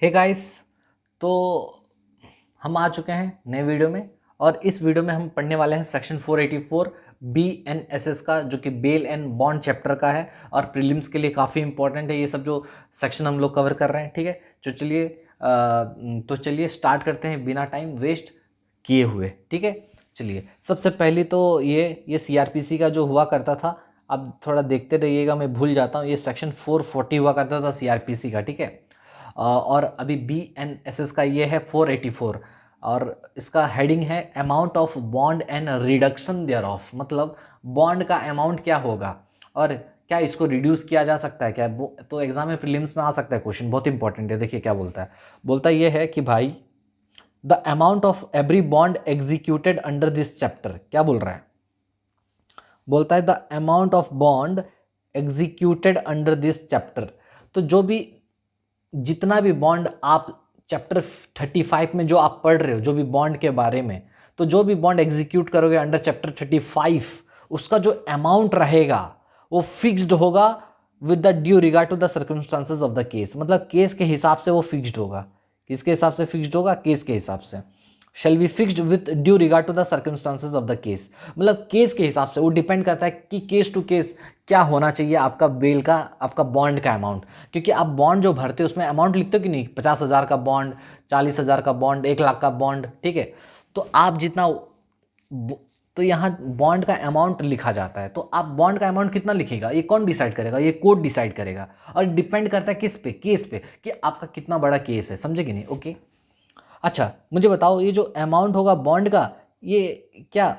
Hey guys, तो हम आ चुके हैं नए वीडियो में। और इस वीडियो में हम पढ़ने वाले हैं सेक्शन 484 BNSS का, जो कि बेल एंड बॉन्ड चैप्टर का है और प्रीलिम्स के लिए काफ़ी इंपॉर्टेंट है ये सब जो सेक्शन हम लोग कवर कर रहे हैं। ठीक है, तो चलिए स्टार्ट करते हैं बिना टाइम वेस्ट किए हुए। ठीक है, चलिए सबसे पहले तो ये CRPC का जो हुआ करता था, अब थोड़ा देखते रहिएगा, मैं भूल जाता हूँ। ये सेक्शन 440 हुआ करता था CRPC का। ठीक है, और अभी BNSS का ये है 484 और इसका हेडिंग है amount of bond and reduction thereof. मतलब बॉन्ड का अमाउंट क्या होगा और क्या इसको रिड्यूस किया जा सकता है क्या। तो एग्जाम में प्रीलिम्स में आ सकता है क्वेश्चन, बहुत इंपॉर्टेंट है। देखिए क्या बोलता है ये है कि भाई the amount of every bond executed under this chapter. क्या बोल रहा है, बोलता है the amount of bond executed under this chapter. तो जो भी जितना भी बॉन्ड आप चैप्टर 35 में जो आप पढ़ रहे हो, जो भी बॉन्ड के बारे में, तो जो भी बॉन्ड एग्जीक्यूट करोगे अंडर चैप्टर 35, उसका जो अमाउंट रहेगा वो फिक्स्ड होगा with the due regard to the circumstances of the case. मतलब केस के हिसाब से वो फिक्स्ड होगा। किसके हिसाब से फिक्स्ड होगा? केस के हिसाब से। Shall be fixed with due regard to the circumstances of the case. मतलब केस के हिसाब से वो डिपेंड करता है कि केस टू केस क्या होना चाहिए आपका बेल का, आपका बॉन्ड का अमाउंट। क्योंकि आप बॉन्ड जो भरते हो उसमें अमाउंट लिखते हो कि नहीं, 50,000 का बॉन्ड, 40,000 का बॉन्ड, 1 लाख का बॉन्ड। ठीक है, तो आप जितना, तो यहाँ बॉन्ड का अमाउंट लिखा जाता है। तो आप बॉन्ड का अमाउंट कितना लिखेगा, ये कौन डिसाइड करेगा? ये कोर्ट डिसाइड करेगा। और डिपेंड करता है किस पे? केस पे, कि आपका कितना बड़ा केस है। समझे कि नहीं? ओके, अच्छा मुझे बताओ, ये जो अमाउंट होगा बॉन्ड का, ये क्या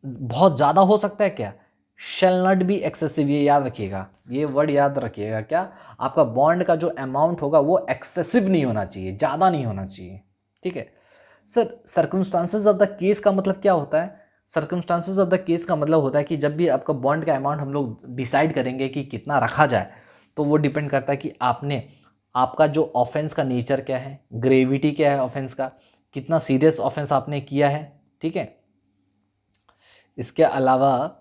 बहुत ज़्यादा हो सकता है क्या? Shall not be excessive. ये याद रखिएगा, ये वर्ड याद रखिएगा। क्या? आपका बॉन्ड का जो अमाउंट होगा वो एक्सेसिव नहीं होना चाहिए, ज़्यादा नहीं होना चाहिए। ठीक है sir, circumstances of the case का मतलब क्या होता है? सर्कमस्टांसेस ऑफ द केस का मतलब होता है कि जब भी आपका बॉन्ड का अमाउंट हम लोग डिसाइड करेंगे कि कितना रखा जाए, तो वो डिपेंड करता है कि आपका जो ऑफेंस का नेचर क्या है, ग्रेविटी क्या है ऑफेंस का, कितना सीरियस ऑफेंस आपने किया है। ठीक है, इसके अलावा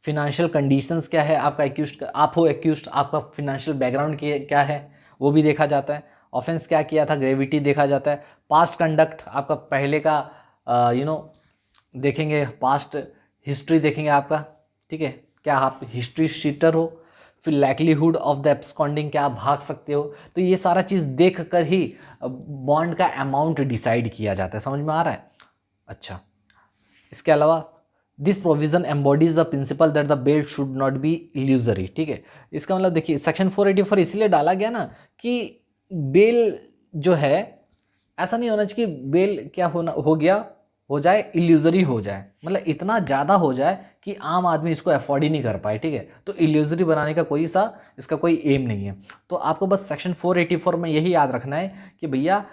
फिनेंशियल कंडीशंस क्या है आपका, एक्यूज्ड आप हो एक्यूज्ड, आपका फिनेंशियल बैकग्राउंड क्या है वो भी देखा जाता है। ऑफेंस क्या किया था, ग्रेविटी देखा जाता है। पास्ट कंडक्ट आपका पहले का देखेंगे, पास्ट हिस्ट्री देखेंगे आपका। ठीक है, क्या आप हिस्ट्री शीटर हो? फिर लाइक्लीहुड ऑफ द एब्सकॉन्डिंग, क्या आप भाग सकते हो? तो ये सारा चीज़ देख कर ही बॉन्ड का अमाउंट डिसाइड किया जाता है। समझ में आ रहा है? अच्छा, इसके अलावा this provision embodies the principle that the bail should not be illusory. ठीक है, इसका मतलब देखिए सेक्शन 484 इसीलिए डाला गया ना कि बेल जो है, ऐसा नहीं होना चाहिए कि बेल क्या हो जाए इल्यूजरी हो जाए। मतलब इतना ज़्यादा हो जाए कि आम आदमी इसको अफोर्ड ही नहीं कर पाए। ठीक है, तो इल्यूजरी बनाने का इसका कोई एम नहीं है। तो आपको बस सेक्शन 484 में यही याद रखना है कि भैया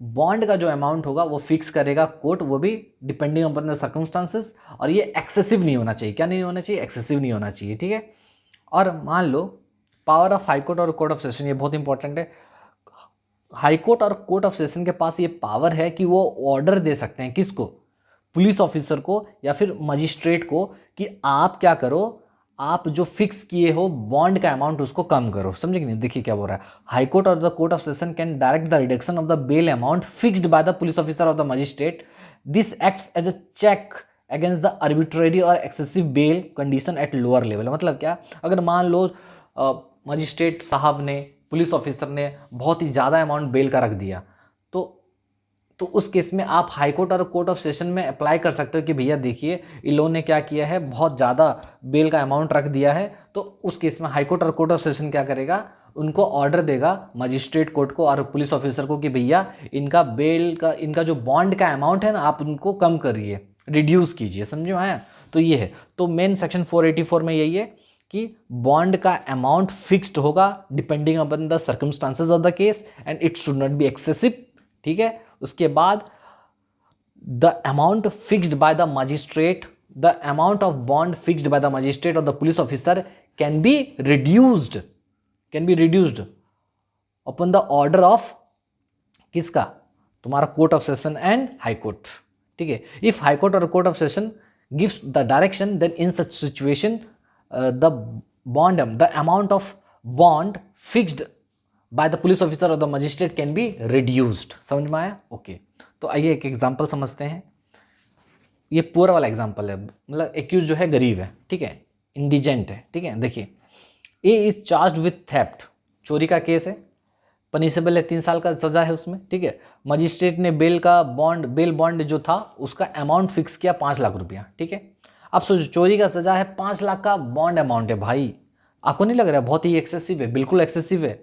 बॉन्ड का जो अमाउंट होगा वो फिक्स करेगा कोर्ट, वो भी डिपेंडिंग अपॉन द सर्कमस्टांसेस। और ये एक्सेसिव नहीं होना चाहिए। क्या नहीं होना चाहिए? एक्सेसिव नहीं होना चाहिए। ठीक है, और मान low power of high court और कोर्ट ऑफ सेशन, ये बहुत इंपॉर्टेंट है। हाई कोर्ट और कोर्ट ऑफ सेशन के पास ये पावर है कि वो ऑर्डर दे सकते हैं, किसको? पुलिस ऑफिसर को या फिर मजिस्ट्रेट को, कि आप क्या करो, आप जो फिक्स किए हो बॉन्ड का अमाउंट उसको कम करो। समझे कि नहीं? देखिए क्या बोल रहा है, हाई कोर्ट और the court of session can direct the reduction of the bail amount fixed by the police officer of the magistrate. This acts as a check against the arbitrary और excessive bail condition at lower level. मतलब क्या, अगर मान लो magistrate साहब ने, police officer ने बहुत ही ज़्यादा अमाउंट बेल का रख दिया, तो उस केस में आप हाई कोर्ट और कोर्ट ऑफ सेशन में अप्लाई कर सकते हो कि भैया देखिए इन लोगों ने क्या किया है, बहुत ज़्यादा बेल का अमाउंट रख दिया है। तो उस केस में हाई कोर्ट और कोर्ट ऑफ सेशन क्या करेगा, उनको ऑर्डर देगा मजिस्ट्रेट कोर्ट को और पुलिस ऑफिसर को कि भैया इनका बेल का, इनका जो बॉन्ड का अमाउंट है ना, आप उनको कम करिए, रिड्यूस कीजिए। समझो आया? तो ये है, तो मेन सेक्शन 484 में यही है कि बॉन्ड का अमाउंट फिक्स्ड होगा depending upon the circumstances of the case and it should not be excessive. ठीक है, उसके बाद the amount fixed by the magistrate, the amount of bond fixed by the magistrate और the police officer can be reduced upon the order of किसका? तुम्हारा court of session and high court. ठीक है, if high court और court of session gives the direction, then in such situation the amount of bond fixed by the police officer और the magistrate can be reduced. समझ में आया? Okay, तो आइए एक एग्जाम्पल समझते हैं। ये पुअर वाला एग्जाम्पल है, मतलब एक्यूज जो है गरीब है, ठीक है, इंडिजेंट है, ठीक है। देखिए, ए इज चार्ज विथ थेफ्ट, चोरी का केस है, पनिशेबल है, 3 साल का सजा है उसमें, ठीक है। मजिस्ट्रेट ने बेल बॉन्ड जो था उसका अमाउंट फिक्स किया 5 लाख रुपया, ठीक है। अब सोचो, चोरी का सजा है, 5 लाख का बॉन्ड अमाउंट है भाई, आपको नहीं लग रहा है बहुत ही एक्सेसिव है? बिल्कुल एक्सेसिव है,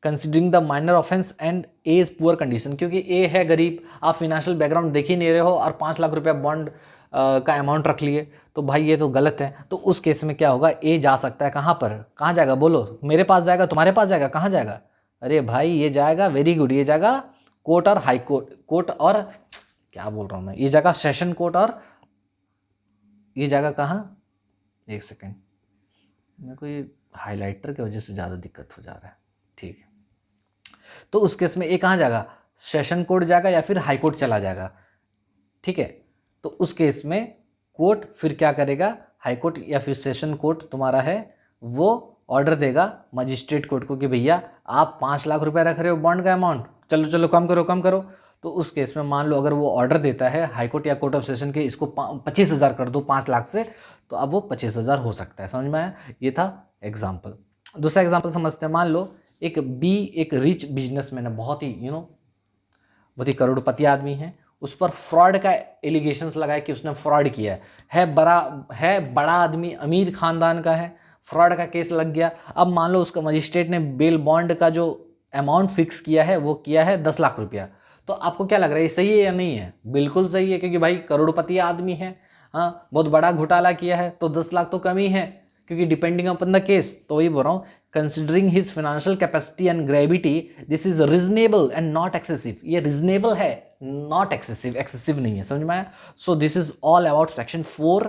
considering the minor offence and A is poor condition, क्योंकि ए है गरीब, आप फिनेंशियल बैकग्राउंड देख ही नहीं रहे हो और 5 लाख रुपया बॉन्ड का अमाउंट रख लिए, तो भाई ये तो गलत है। तो उस केस में क्या होगा, ए जा सकता है कहाँ पर, कहाँ जाएगा बोलो? मेरे पास जाएगा, तुम्हारे पास जाएगा, कहाँ जाएगा? अरे भाई ये जाएगा, वेरी गुड, ये जाएगा कोर्ट और हाई कोर्ट और क्या बोल रहा हूँ मैं, ये जाएगा सेशन कोर्ट, और ये जाएगा कहाँ, एक सेकेंड, मेरे को ये हाइलाइटर की वजह से ज़्यादा दिक्कत हो जा रहा है, ठीक है। तो उस केस में ये कहाँ जाएगा, सेशन कोर्ट जाएगा या फिर हाई कोर्ट चला जाएगा, ठीक है। तो उस केस में कोर्ट फिर क्या करेगा, हाई कोर्ट या फिर सेशन कोर्ट तुम्हारा है, वो ऑर्डर देगा मजिस्ट्रेट कोर्ट को कि भैया आप 5 लाख रुपए रख रहे हो बॉन्ड का अमाउंट, चलो चलो कम करो कम करो। तो उस केस में मान लो अगर वो ऑर्डर देता है हाई कोर्ट या कोर्ट ऑफ सेशन के, इसको 25,000 कर दो 5 लाख से, तो अब वो 25,000 हो सकता है। समझ में आया? ये था एग्जाम्पल। दूसरा एग्जाम्पल समझते हैं। मान लो एक रिच बिजनेसमैन है, बहुत ही बहुत ही करोड़पति आदमी है, उस पर फ्रॉड का एलिगेशंस लगाए कि उसने फ्रॉड किया है बड़ा आदमी, अमीर खानदान का है, फ्रॉड का केस लग गया। अब मान लो उसका मजिस्ट्रेट ने बेल बॉन्ड का जो अमाउंट फिक्स किया है वो किया है 10 लाख रुपया। तो आपको क्या लग रहा है, ये सही है या नहीं है? बिल्कुल सही है, क्योंकि भाई करोड़पति आदमी है, हाँ, बहुत बड़ा घोटाला किया है, तो 10 लाख तो कम ही है, क्योंकि डिपेंडिंग अपॉन द केस। तो वही बोल रहा हूँ, considering his financial capacity and gravity this is reasonable and not excessive. ये रीजनेबल है, नॉट एक्सेसिव, एक्सेसिव नहीं है। समझ में आया? So this is all about section 4,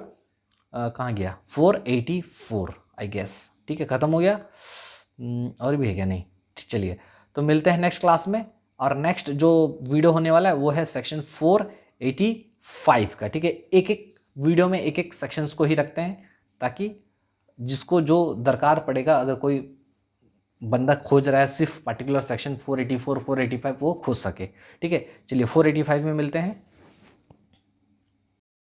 कहाँ गया, 484 आई गेस, ठीक है, खत्म हो गया। और भी है क्या? नहीं, चलिए, तो मिलते हैं नेक्स्ट क्लास में। और नेक्स्ट जो वीडियो होने वाला है वो है सेक्शन 485 का, ठीक है। एक एक वीडियो में एक एक सेक्शंस को ही रखते हैं, ताकि जिसको जो दरकार पड़ेगा, अगर कोई बंदा खोज रहा है सिर्फ पर्टिकुलर सेक्शन 484 485, वो खोज सके, ठीक है। चलिए 485 में मिलते हैं।